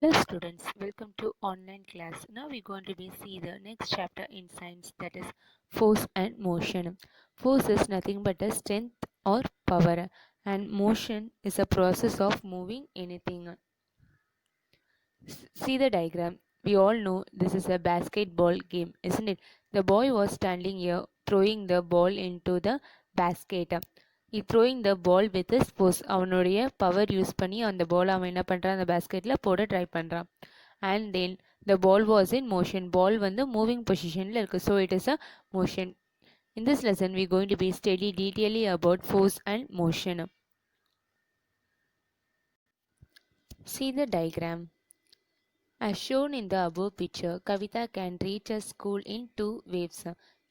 Hello students, welcome to online class. Now we're going to be see the next chapter in science, that is force and motion. Force is nothing but a strength or power, and motion is a process of moving anything. See the diagram. We all know this is a basketball game, isn't it? The boy was standing here throwing the ball into the basket. He throwing the ball with his force. அவனுடைய power use பண்ணி அந்த பால் அவன் என்ன பண்ணுறான், அந்த பேஸ்கெட்டில் போட try பண்ணுறான். And then the ball was in motion. Ball வந்து moving positionல இருக்கு. So it is a motion. In this lesson we are going to be study detailedly about force and motion. See the diagram. As shown in the above picture, Kavita can reach a school in two waves.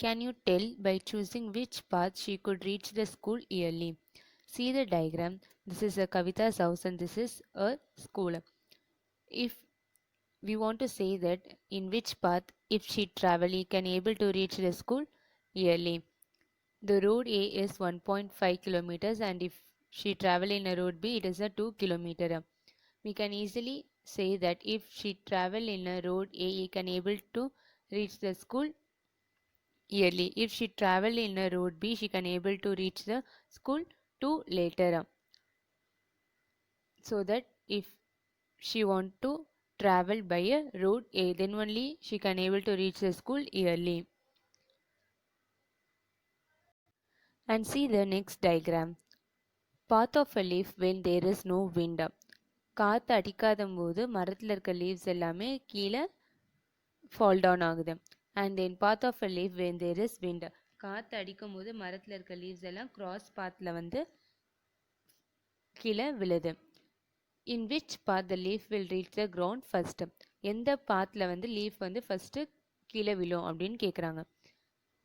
Can you tell by choosing which path she could reach the school early? See the diagram. This is a Kavita's house and this is a school. If we want to say that in which path if she travel he can able to reach the school early. The road A is 1.5 kilometers and if she travel in a road B it is a 2 kilometer. We can easily say that if she travel in a road A, he can able to reach the school early. If she travel in a road B, she can able to reach the school too later. So that if she want to travel by a road A, then only she can able to reach the school early. And see the next diagram. Path of a leaf when there is no wind. காற்று அடிக்காத போது மரத்தில் இருக்க leaves எல்லாமே கீழே fall down ஆகுது. And then path of a leaf when there is wind. காற்று அடிக்கும் போது மரத்தில் இருக்க லீவ்ஸ் எல்லாம் கிராஸ் பாத்தில் வந்து கீழே விழுது. In which path the leaf will reach the ground first. எந்த பாத்தில் வந்து லீஃப் வந்து ஃபர்ஸ்ட் கீழே விழும் அப்படின்னு கேட்குறாங்க.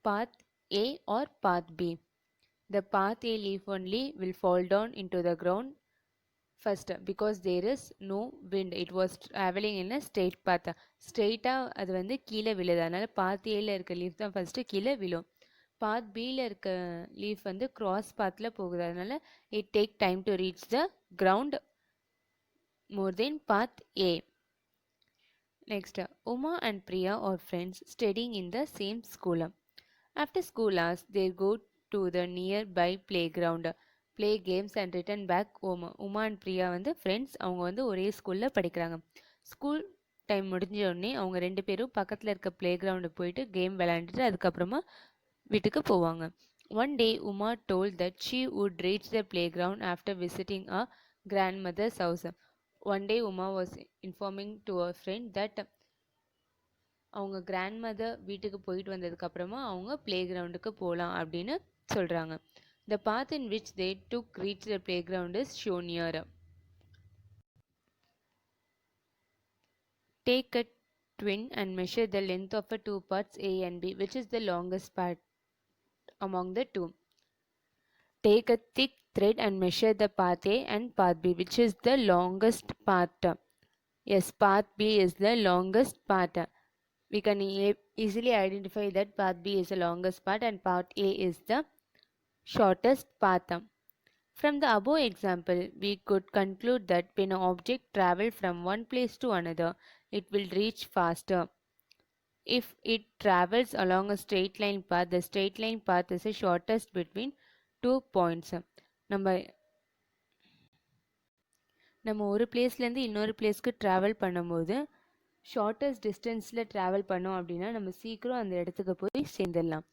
Path A or path B. The path A leaf only will fall down into the ground first because there is no wind. It was traveling in a straight path. ஸ்ட்ரெயிட்டாக அது வந்து கீழே விழுது. அதனால் பாத் ஏல இருக்க லீஃப் தான் first கீழே விழும். பாத் பியில் இருக்க லீஃப் வந்து கிராஸ் பாத்தில் போகுது. அதனால் it take time to reach the ground more than path A. Next, Uma and Priya are friends studying in the same school. After school hours, they go to the nearby playground, play games and return back home. Uma and Priya வந்து friends. அவங்க வந்து ஒரே ஸ்கூலில் படிக்கிறாங்க. School time முடிஞ்ச உடனே அவங்க ரெண்டு பேரும் பக்கத்தில் இருக்க பிளே கிரவுண்டு போயிட்டு கேம் விளையாண்டுட்டு அதுக்கப்புறமா வீட்டுக்கு போவாங்க. One day Uma told that she would reach the playground after visiting a grandmother's house. One day Uma was informing to a friend that அவங்க கிராண்ட் மதர் வீட்டுக்கு போயிட்டு வந்ததுக்கப்புறமா அவங்க பிளே கிரவுண்டுக்கு போகலாம் அப்படின்னு சொல்கிறாங்க. The path in which they took reach the playground is shown here. Take a twin and measure the length of the two parts A and B. Which is the longest part among the two? Take a thick thread and measure the path A and path B. Which is the longest part? Yes, path B is the longest part. We can easily identify that path B is the longest part and path A is the shortest path. From the above example, we could conclude that when an object travels from one place to another, it will reach faster. If it travels along a straight line path, the straight line path is the shortest between 2 points. நம்ம ஒரு பிளேஸ்லேருந்து இன்னொரு பிளேஸ்க்கு travel பண்ணும்போது shortest டிஸ்டன்ஸில் travel பண்ணோம் அப்படின்னா நம்ம சீக்கிரம் அந்த இடத்துக்கு போய் சேர்ந்துடலாம்.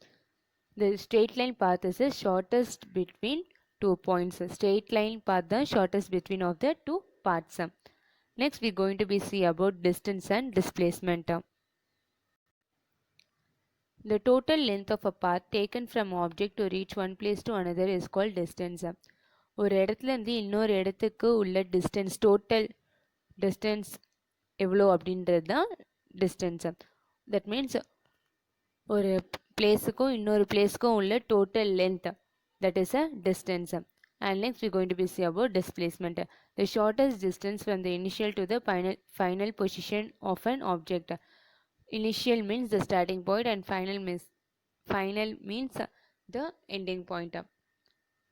The straight line path is the shortest between 2 points. Straight line path the shortest between of the two parts. Next we are going to be see about distance and displacement. The total length of a path taken from object to reach one place to another is called distance. ஒரு இடத்துலேருந்து இன்னொரு இடத்துக்கு உள்ள distance, total distance எவ்வளோ அப்படின்றது தான் distance. That means ஒரு பிளேஸுக்கும் இன்னொரு பிளேஸுக்கும் உள்ள total length, that is a distance. And next we are going to be see about displacement. The shortest distance from the initial to the final position of an object. Initial means the starting point and final means the ending point.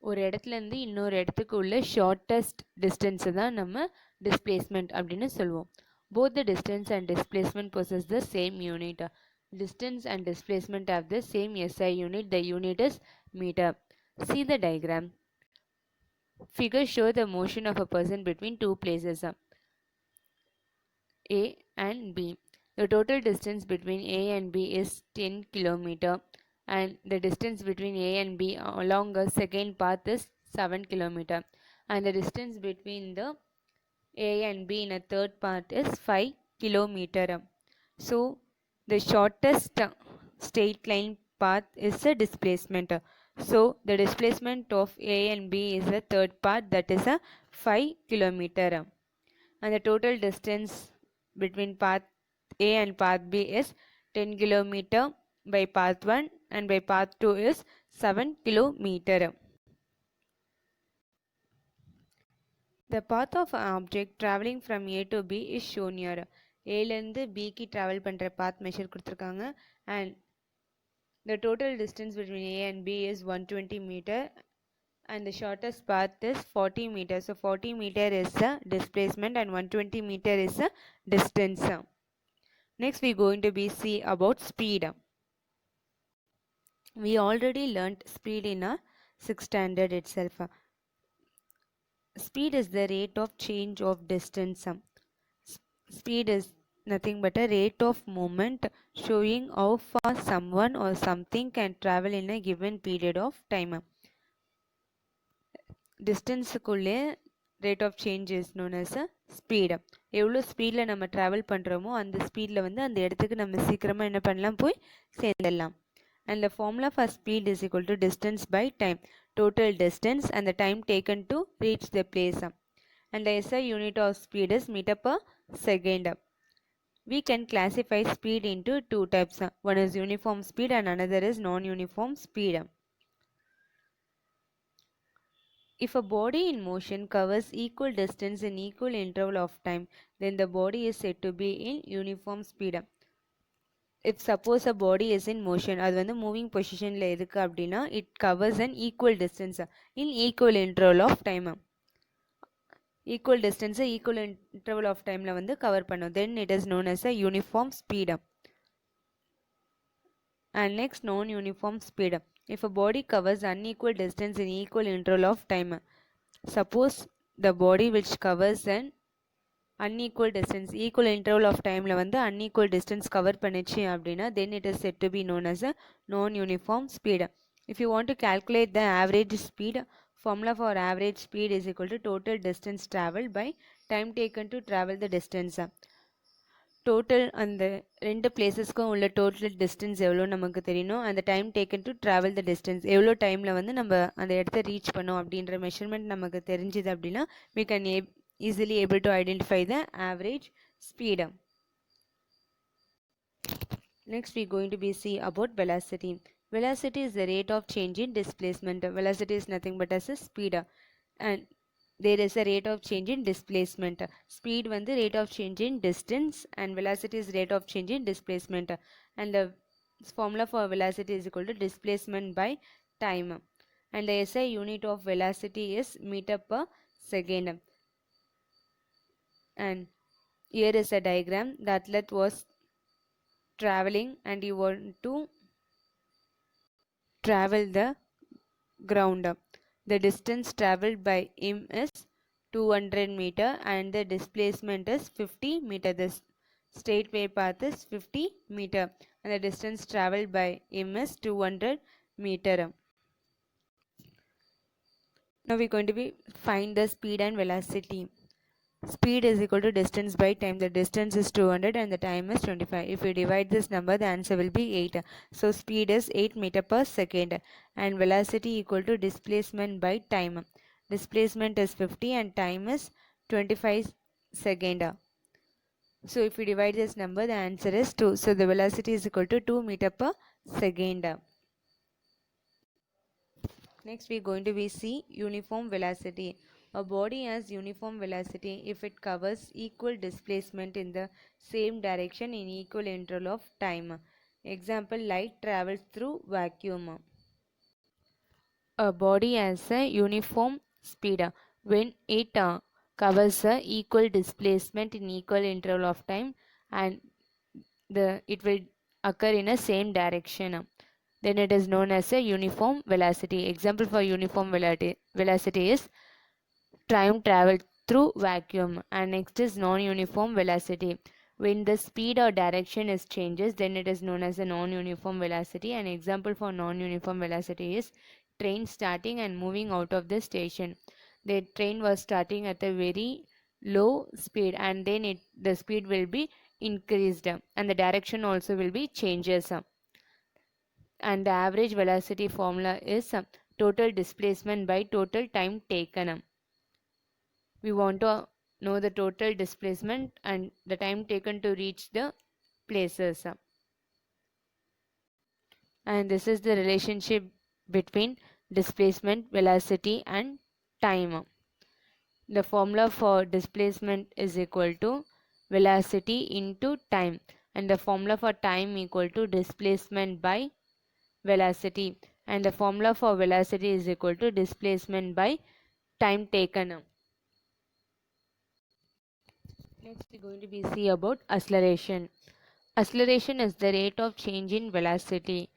ஒரு இடத்துலேருந்து இன்னொரு இடத்துக்கு உள்ள shortest டிஸ்டன்ஸை தான் நம்ம displacement அப்படின்னு சொல்லுவோம். Both the distance and displacement possess the same unit. Distance and displacement have the same SI unit. The unit is meter. See the diagram. Figures show the motion of a person between two places, A and B. The total distance between A and B is 10 km, and the distance between A and B along a second path is 7 km, and the distance between the A and B in a third path is 5 km. So the shortest straight line path is a displacement. So the displacement of A and B is a third path, that is a 5 km, and the total distance between path A and path B is 10 km by path 1, and by path 2 is 7 km. The path of an object traveling from A to B is shown here. ஏலேருந்து பிக்கு travel பண்ணுற பாத் measure கொடுத்துருக்காங்க, and the total distance between A and B is 120 meter, and the shortest path is 40 meter. So 40 meter is the displacement and 120 meter is the distance. Next we are going to be see about speed. We already learnt speed in a 6th standard itself. Speed is the rate of change of distance. Speed is nothing but a rate of movement showing how far someone or something can travel in a given period of time. டிஸ்டன்ஸுக்குள்ளே rate of change is known as a speed. எவ்வளோ ஸ்பீடில் நம்ம travel பண்ணுறோமோ அந்த ஸ்பீடில் வந்து அந்த இடத்துக்கு நம்ம சீக்கிரமாக என்ன பண்ணலாம், போய் சேர்ந்துடலாம். And the formula for speed is equal to distance by time, total distance and the time taken to reach the place. And the SI unit of speed is meter per second. We can classify speed into two types. One is uniform speed and another is non-uniform speed. If a body in motion covers equal distance in equal interval of time, then the body is said to be in uniform speed. If suppose a body is in motion, அது வந்து moving பொசிஷனில் இருக்குது அப்படின்னா, it covers an equal distance in equal interval of time. Equal டிஸ்டன்ஸை equal interval of டைமில் வந்து cover பண்ணும். Then it is known as a uniform speed. And next, non-uniform speed. If a body covers unequal distance in equal interval of time, suppose the body which covers an unequal distance, equal interval of time ல வந்து unequal distance cover பண்ணிச்சு அப்படின்னா, then it is said to be known as a non-uniform speed. If you want to calculate the average speed, formula for average speed is equal to total distance traveled by time taken to travel the distance. Total அந்த ரெண்டு பிளேசஸ்க்கும் உள்ள total distance எவ்வளோ நமக்கு தெரியணும், அந்த time taken to travel the distance எவ்வளோ டைமில் வந்து நம்ம அந்த இடத்த ரீச் பண்ணோம் அப்படின்ற மெஷர்மெண்ட் நமக்கு தெரிஞ்சுது அப்படின்னா we can easily able to identify the average speed. Next we are going to be see about velocity. Velocity is the rate of change in displacement. Velocity is nothing but as a speed, and there is a rate of change in displacement. Speed வந்து rate of change in distance and velocity is rate of change in displacement, and the formula for velocity is equal to displacement by time, and the SI unit of velocity is meter per second. And here is a diagram. The athlete was traveling and he want to travel the ground. The distance traveled by him is 200 meter and the displacement is 50 meter. The straight way path is 50 meter and the distance traveled by him is 200 meter. Now we are going to be find the speed and velocity. Speed is equal to distance by time. The distance is 200 and the time is 25. If we divide this number, the answer will be 8. So speed is 8 meter per second and velocity equal to displacement by time. Displacement is 50 and time is 25 second. So if we divide this number, the answer is 2. So the velocity is equal to 2 meter per second. Next we are going to be see uniform velocity. A body has uniform velocity if it covers equal displacement in the same direction in equal interval of time. Example, light travels through vacuum. A body has a uniform speed when it covers a equal displacement in equal interval of time, and it will occur in a same direction. Then it is known as a uniform velocity. Example for uniform velocity is time travel through vacuum. And next is non-uniform velocity. When the speed or direction is changes, then it is known as a non-uniform velocity. An example for non-uniform velocity is train starting and moving out of the station. The train was starting at a very low speed, and then the speed will be increased, and the direction also will be changes. And the average velocity formula is total displacement by total time taken. We want to know the total displacement and the time taken to reach the places. And this is the relationship between displacement, velocity and time. The formula for displacement is equal to velocity into time, and the formula for time equal to displacement by velocity, and the formula for velocity is equal to displacement by time taken. Next we're going to be see about acceleration. Acceleration is the rate of change in velocity.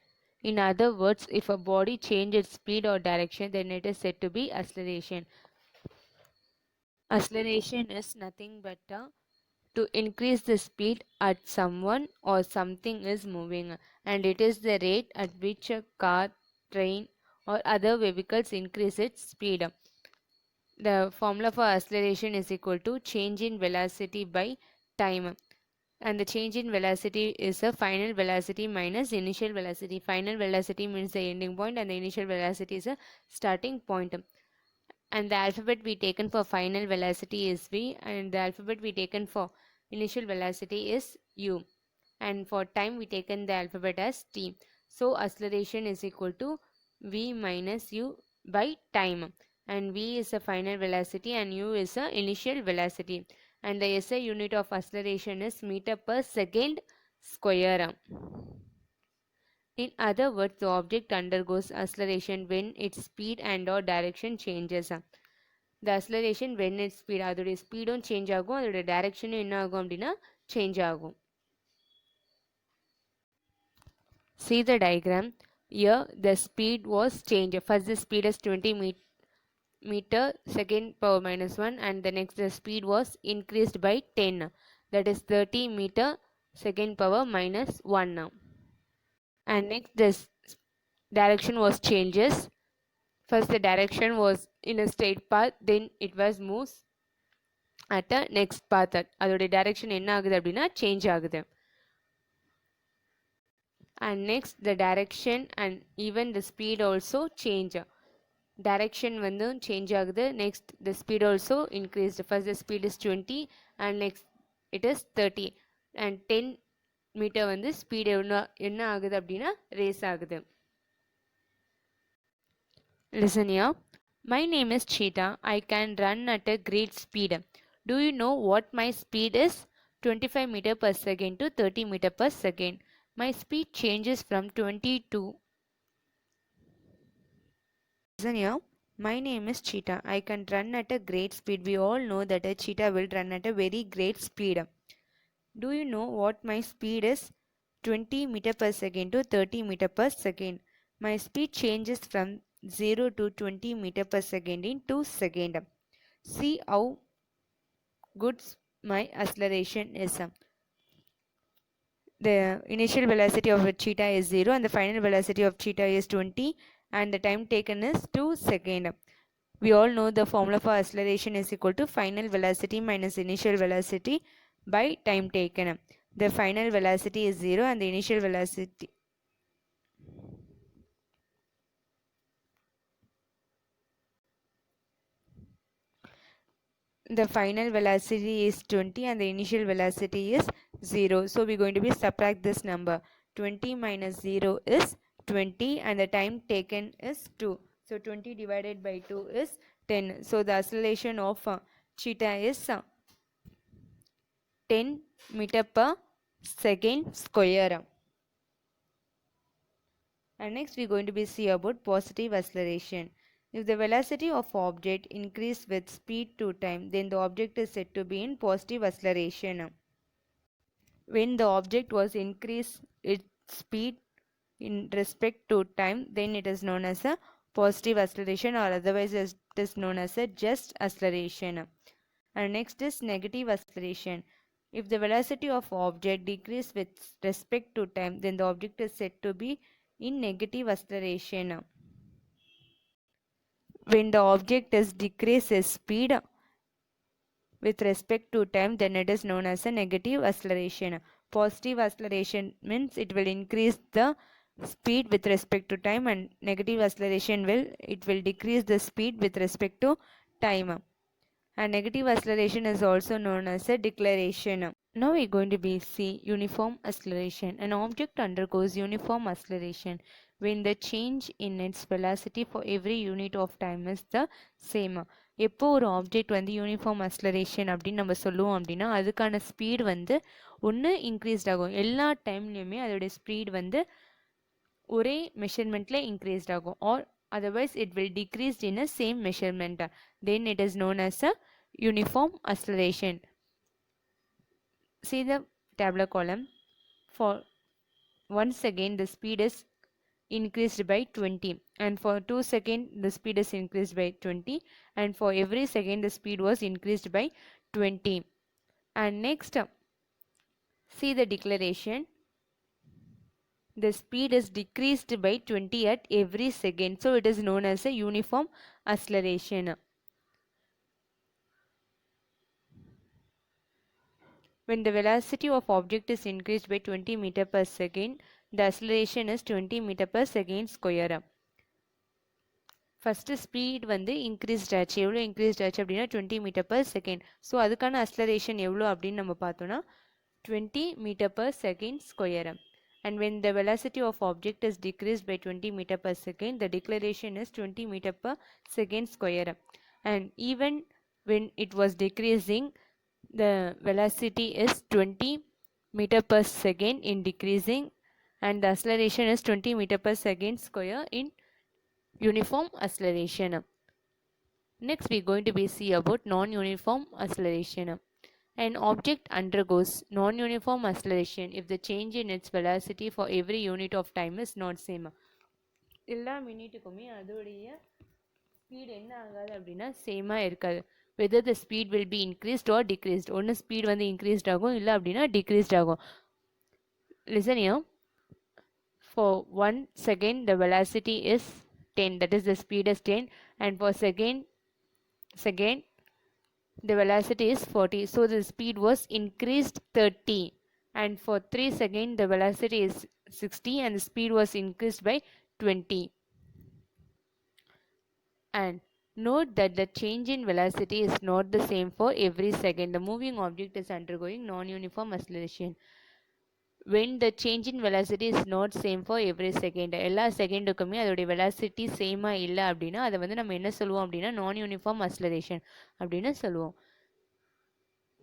In other words, if a body changes its speed or direction, then it is said to be acceleration. Acceleration is nothing but to increase the speed at someone or something is moving, and it is the rate at which a car, train or other vehicles increase its speed. The formula for acceleration is equal to change in velocity by time, and the change in velocity is a final velocity minus initial velocity. Final velocity means the ending point and the initial velocity is a starting point. And the alphabet we taken for final velocity is V, and the alphabet we taken for initial velocity is U, and for time we taken the alphabet as T. So acceleration is equal to V minus U by time, and V is a final velocity and U is a initial velocity, and the SI unit of acceleration is meter per second square. In other words, the object undergoes acceleration when its speed and or direction changes. The acceleration when its speed, அதோடைய ஸ்பீடும் change ஆகும், அதோடைய டைரக்ஷனும் என்ன ஆகும் அப்படின்னா change ஆகும். See the diagram. Here the speed was changed. First the speed is 20 meter second power minus 1, and the next the speed was increased by 10, that is 30 meter second power minus 1 now. And next this direction was changes. First the direction was in a straight path, then it was moves at a next path. அதோடைய direction என்ன ஆகுது அப்படின்னா change ஆகுது. And next the direction and even the speed also change. Direction வந்து change ஆகுது. Next the speed also increased. First the speed is 20 and next it is 30, and 10 meter வந்து speed என்ன ஆகுது அப்படின்னா raise ஆகுது. Listen here. My name is Cheetah. I can run at a great speed. Do you know what my speed is? 25 meter per second to 30 meter per second. My speed changes from 20 to... Listen here. My name is Cheetah. I can run at a great speed. We all know that a cheetah will run at a very great speed. Do you know what my speed is? 20 meter per second to 30 meter per second. My speed changes from 0 to 20 meter per second in 2 seconds. See how good my acceleration is. The initial velocity of a cheetah is 0 and the final velocity of cheetah is 20, and the time taken is 2 seconds. We all know the formula for acceleration is equal to final velocity minus initial velocity by time taken. The final velocity is 0 and the initial velocity is 20 and the initial velocity is 0. So we're going to be subtract this number. 20 minus 0 is 20 and the time taken is 2. So 20 divided by 2 is 10. So the acceleration of cheetah is 10 meter per second square. And next we're going to be see about positive acceleration. If the velocity of object increase with speed to time, then the object is said to be in positive acceleration. When the object was increased its speed in respect to time, then it is known as a positive acceleration, or otherwise it is known as a just acceleration. And next is negative acceleration. If the velocity of object decreases with respect to time, then the object is said to be in negative acceleration. When the object is decreases speed with respect to time, then it is known as a negative acceleration. Positive acceleration means it will increase the speed with respect to time, and negative acceleration will decrease the speed with respect to time. And negative acceleration is also known as a deceleration. Now we are going to see uniform acceleration. An object undergoes uniform acceleration when the change in its velocity for every unit of time is the same. எப்போ ஒரு object வந்து uniform acceleration அப்படின்னு நம்ம சொல்லுவோம் அப்படின்னா அதுக்கான speed வந்து ஒன்று இன்க்ரீஸ்ட் ஆகும். எல்லா டைம்லையுமே அதோடைய ஸ்பீட் வந்து ஒரே மெஷர்மெண்ட்டில் இன்க்ரீஸ்ட் ஆகும். Or otherwise it will decrease in a same measurement, then it is known as a uniform acceleration. See the tabular column. For 1 second the speed is increased by 20, and for 2 seconds the speed is increased by 20, and for every second the speed was increased by 20. And next, see the declaration. The speed is decreased by 20 at every second, so it is known as a uniform acceleration. When the velocity of object is increased by 20 meter per second, the acceleration is 20 meter per second square. First speed வந்து increased ஆச்சு. எவ்வளோ increased ஆச்சு அப்படின்னா 20 meter per second. So அதுக்கான acceleration எவ்வளோ அப்படின்னு நம்ம பார்த்தோன்னா 20 meter per second square. And when the velocity of object is decreased by 20 meter per second, the deceleration is 20 meter per second square. And even when it was decreasing, the velocity is 20 meter per second in decreasing, and the acceleration is 20 meter per second square in uniform acceleration. Next we are going to see about non-uniform acceleration. An object undergoes non-uniform acceleration if the change in its velocity for every unit of time is not same. எல்லா மினிட்டுக்குமே அதோடைய speed என்ன ஆகாது அப்படின்னா சேமாக இருக்காது. whether the speed will be increased or decreased. ஒன்று speed வந்து increased ஆகும், இல்லை அப்படின்னா டிக்ரீஸ்ட் ஆகும். Listen here. For 1 second the velocity is 10, that is the speed is 10, and for second the velocity is 40, so the speed was increased 30, and for 3 seconds the velocity is 60 and the speed was increased by 20. And note that the change in velocity is not the same for every second. The moving object is undergoing non-uniform acceleration when the change in velocity is not same for every second. எல்லா செகண்டுக்குமே அதோடைய velocity சேமாக இல்லை அப்படின்னா அதை வந்து நம்ம என்ன சொல்லுவோம் அப்படின்னா நான் யூனிஃபார்ம் அக்ஸ்லரேஷன் அப்படின்னு சொல்லுவோம்.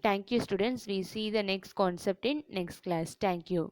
Thank you students. We see the next concept in next class. Thank you.